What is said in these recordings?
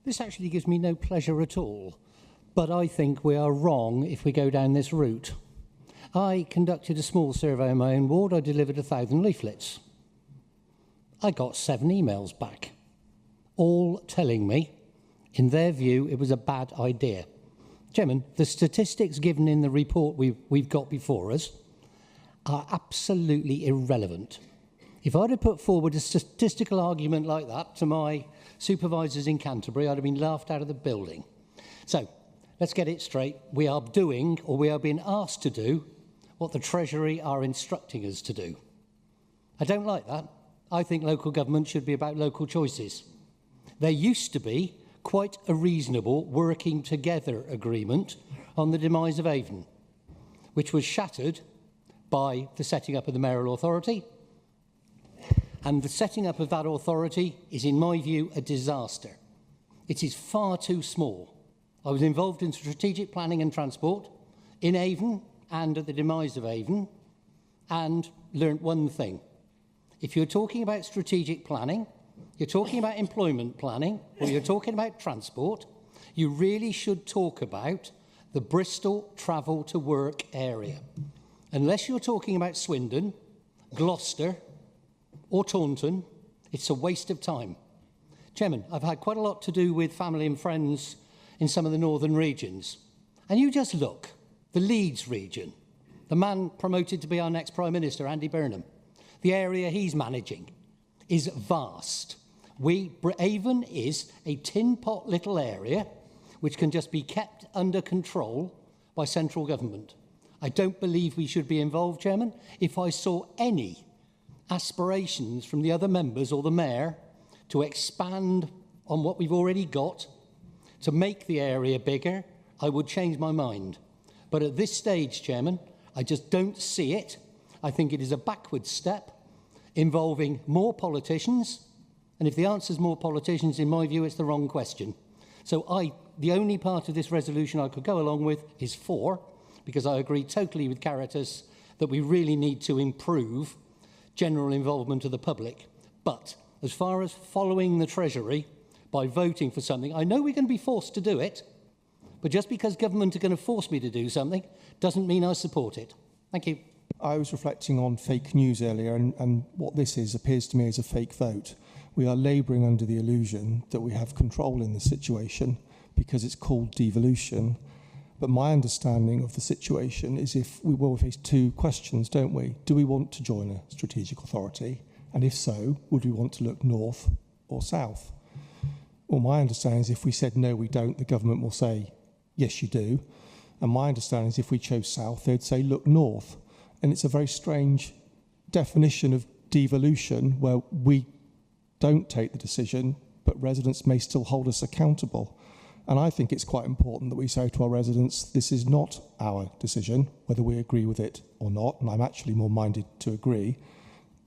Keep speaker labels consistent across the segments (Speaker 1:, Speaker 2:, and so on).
Speaker 1: This actually gives me no pleasure at all, but I think we are wrong if we go down this route. I conducted a small survey in my own ward. I delivered 1,000 leaflets. I got 7 emails back, all telling me, in their view, it was a bad idea. Chairman, the statistics given in the report we've got before us are absolutely irrelevant. If I'd have put forward a statistical argument like that to my supervisors in Canterbury, I'd have been laughed out of the building. So, let's get it straight. We are doing, or we are being asked to do, what the Treasury are instructing us to do. I don't like that. I think local government should be about local choices. There used to be quite a reasonable working together agreement on the demise of Avon, which was shattered by the setting up of the mayoral authority. And the setting up of that authority is, in my view, a disaster. It is far too small. I was involved in strategic planning and transport in Avon and at the demise of Avon, and learnt one thing. If you're talking about strategic planning, you're talking about employment planning, or you're talking about transport, you really should talk about the Bristol travel to work area. Unless you're talking about Swindon, Gloucester, or Taunton, it's a waste of time. Chairman, I've had quite a lot to do with family and friends in some of the northern regions. And you just look, the Leeds region, the man promoted to be our next Prime Minister, Andy Burnham, the area he's managing is vast. Avon is a tin pot little area which can just be kept under control by central government. I don't believe we should be involved, Chairman. If I saw any aspirations from the other members or the Mayor to expand on what we've already got, to make the area bigger, I would change my mind. But at this stage, Chairman, I just don't see it. I think it is a backward step involving more politicians. And if the answer is more politicians, in my view, it's the wrong question. So the only part of this resolution I could go along with is 4, because I agree totally with Caritas that we really need to improve general involvement of the public. But as far as following the Treasury by voting for something, I know we're going to be forced to do it, but just because government are going to force me to do something doesn't mean I support it. Thank you.
Speaker 2: I was reflecting on fake news earlier, and what this is appears to me as a fake vote. We are labouring under the illusion that we have control in the situation because it's called devolution. But my understanding of the situation is if we will face 2 questions, don't we? Do we want to join a strategic authority? And if so, would we want to look north or south? Well, my understanding is if we said no, we don't, the government will say, yes, you do. And my understanding is if we chose south, they'd say, look north. And it's a very strange definition of devolution where we don't take the decision, but residents may still hold us accountable. And I think it's quite important that we say to our residents, this is not our decision, whether we agree with it or not, and I'm actually more minded to agree.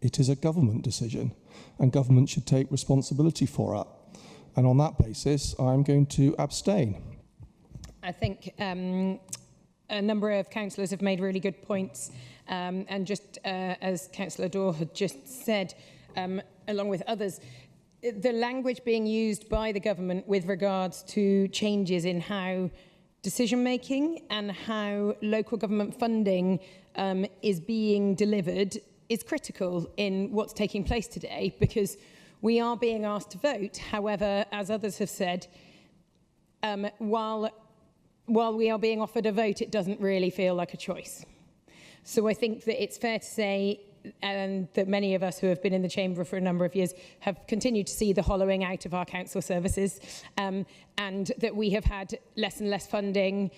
Speaker 2: It is a government decision, and government should take responsibility for it. And on that basis, I'm going to abstain.
Speaker 3: I think a number of councillors have made really good points, and just as Councillor Dorr had just said, along with others, the language being used by the government with regards to changes in how decision-making and how local government funding is being delivered is critical in what's taking place today, because we are being asked to vote. However, as others have said, while we are being offered a vote, it doesn't really feel like a choice. So I think that it's fair to say that many of us who have been in the chamber for a number of years have continued to see the hollowing out of our council services, and that we have had less and less funding,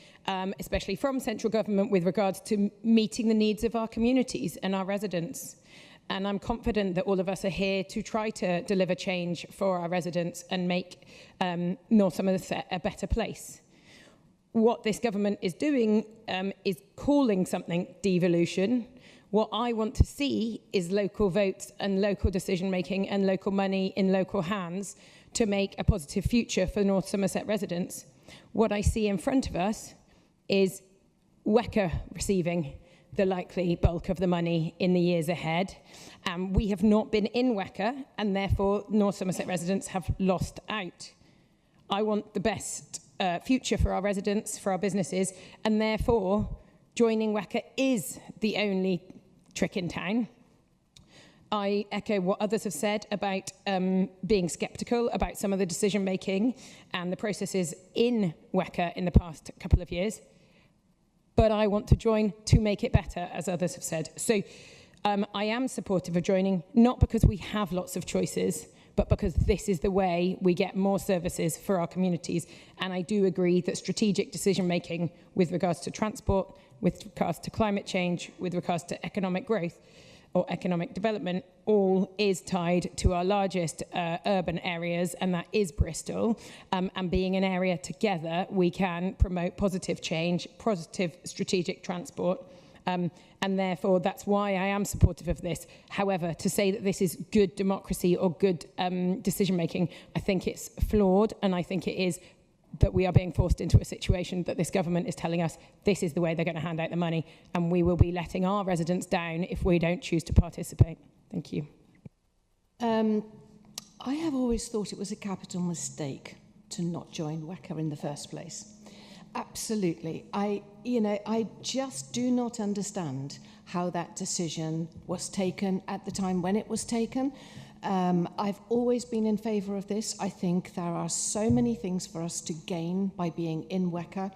Speaker 3: especially from central government, with regards to meeting the needs of our communities and our residents. And I'm confident that all of us are here to try to deliver change for our residents and make North Somerset a better place. What this government is doing is calling something devolution. What I want to see is local votes and local decision-making and local money in local hands to make a positive future for North Somerset residents. What I see in front of us is WECA receiving the likely bulk of the money in the years ahead. We have not been in WECA, and therefore North Somerset residents have lost out. I want the best future for our residents, for our businesses, and therefore joining WECA is the only trick in town. I echo what others have said about being sceptical about some of the decision making and the processes in WECA in the past couple of years. But I want to join to make it better, as others have said. So I am supportive of joining, not because we have lots of choices, but because this is the way we get more services for our communities. And I do agree that strategic decision making with regards to transport, with regards to climate change, with regards to economic growth or economic development, all is tied to our largest urban areas, and that is Bristol. And being an area together, we can promote positive change, positive strategic transport. And therefore, that's why I am supportive of this. However, to say that this is good democracy or good decision-making, I think it's flawed, and I think it is that we are being forced into a situation that this government is telling us this is the way they're going to hand out the money, and we will be letting our residents down if we don't choose to participate. Thank you.
Speaker 4: I have always thought it was a capital mistake to not join WECA in the first place. Absolutely. I just do not understand how that decision was taken at the time when it was taken. I've always been in favour of this. I think there are so many things for us to gain by being in WECA,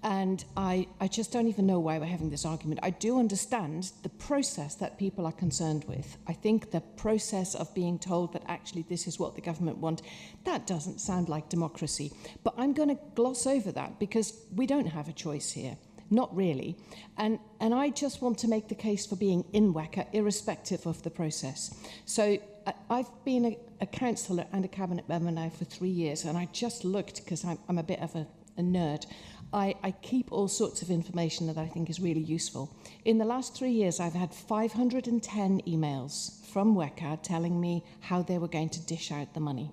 Speaker 4: and I just don't even know why we're having this argument. I do understand the process that people are concerned with. I think the process of being told that actually this is what the government want, that doesn't sound like democracy. But I'm going to gloss over that because we don't have a choice here. Not really. And I just want to make the case for being in WECA, irrespective of the process. So I've been a councillor and a cabinet member now for 3 years, and I just looked, because I'm a bit of a nerd. I keep all sorts of information that I think is really useful. In the last 3 years, I've had 510 emails from WECA telling me how they were going to dish out the money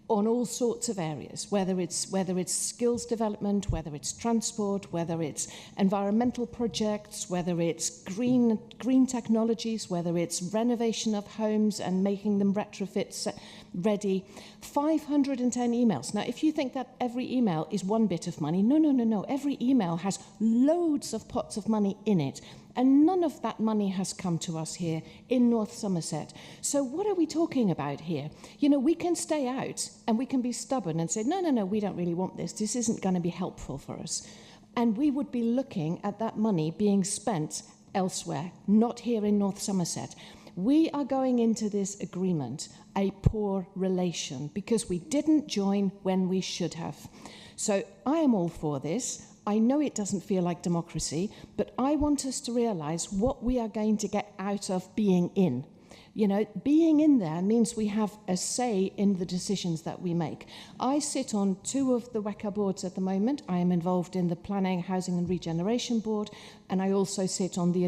Speaker 4: on all sorts of areas, whether it's skills development, whether it's transport, whether it's environmental projects, whether it's green technologies, whether it's renovation of homes and making them retrofit ready. 510 emails. Now, if you think that every email is one bit of money, no. Every email has loads of pots of money in it. And none of that money has come to us here in North Somerset. So what are we talking about here? You know, we can stay out and we can be stubborn and say, no, we don't really want this. This isn't going to be helpful for us. And we would be looking at that money being spent elsewhere, not here in North Somerset. We are going into this agreement a poor relation because we didn't join when we should have. So I am all for this. I know it doesn't feel like democracy, but I want us to realise what we are going to get out of being in. You know, being in there means we have a say in the decisions that we make. I sit on 2 of the WECA boards at the moment. I am involved in the Planning, Housing and Regeneration Board, and I also sit on the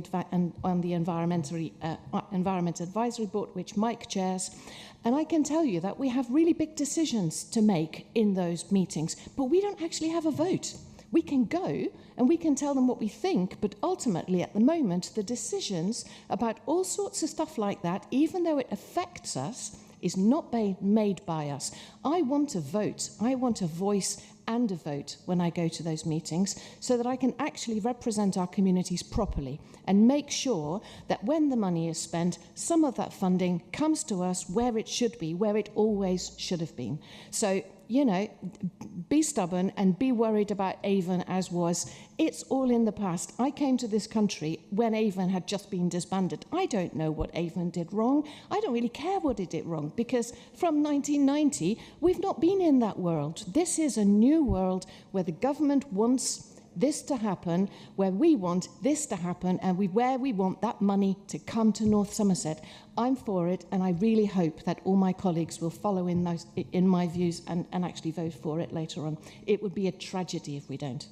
Speaker 4: Environment Advisory Board, which Mike chairs. And I can tell you that we have really big decisions to make in those meetings, but we don't actually have a vote. We can go and we can tell them what we think, but ultimately at the moment, the decisions about all sorts of stuff like that, even though it affects us, is not made by us. I want a vote. I want a voice and a vote when I go to those meetings so that I can actually represent our communities properly and make sure that when the money is spent, some of that funding comes to us where it should be, where it always should have been. So, you know, be stubborn and be worried about Avon as was. It's all in the past. I came to this country when Avon had just been disbanded. I don't know what Avon did wrong. I don't really care what it did wrong because from 1990, we've not been in that world. This is a new world where the government wants this to happen, where we want this to happen, and where we want that money to come to North Somerset. I'm for it, and I really hope that all my colleagues will follow in my views and actually vote for it later on. It would be a tragedy if we don't.